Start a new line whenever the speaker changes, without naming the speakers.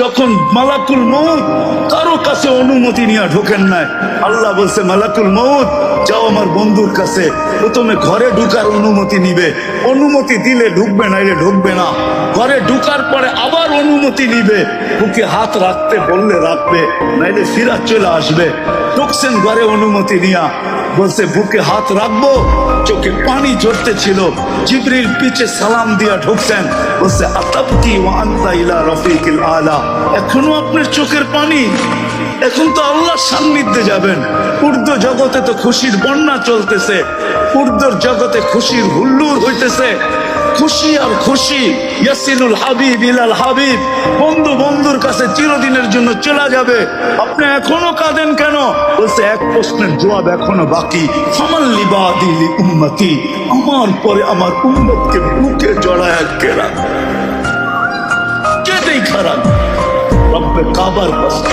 যখন মালাকুল মউত কারো কাছে অনুমতি নিয়ে ঢোকেন নাই, আল্লাহ বলছে মালাকুল মউত যাও আমার বন্ধুর কাছে, প্রথমে ঘরে ঢুকার অনুমতি নিবে, অনুমতি দিলে ঢুকবে, নাইলে ঢুকবে না। ঘরে ঢুকার পরে আবার অনুমতি নিবে, বুকে হাত রাখতে বললে রাখবে, নাইলে ফিরাত চলে আসবে। ঢুকছেন ঘরে অনুমতি নিয়া, বলছে বুকে হাত রাখবো, চোখে পানি ঝরতে ছিল, জিবরিল পিছে সালাম দিয়া ঢুকছেন, বলছে আতাবকি ওয়া আনতা ইলা রফিকিল আলা, এখনো আপনার চোখের পানি? এখন তো আল্লাহর সান্নিধ্যে যাবেন। উর্দু জগতে তো খুশির বন্যা চলতেছে, উর্দুর জগতে খুশির হুল্লুর হইতেছে, খুশি আর খুশি। ইয়াসিনুল হাবিব ইলাল হাবিব, বন্ধু বন্ধুর কাছে চিরদিনের জন্য চলে যাবে, আপনি এখনো কাঁদেন কেন? বলছে এক প্রশ্নের জবাব এখনো বাকি, ফামাল লিবাদি লি উম্মতি, আমার পরে আমার উম্মতকে বুকে জড়ায় কেরা কে দেখা রাখবে? রব্বে কাবার কসম,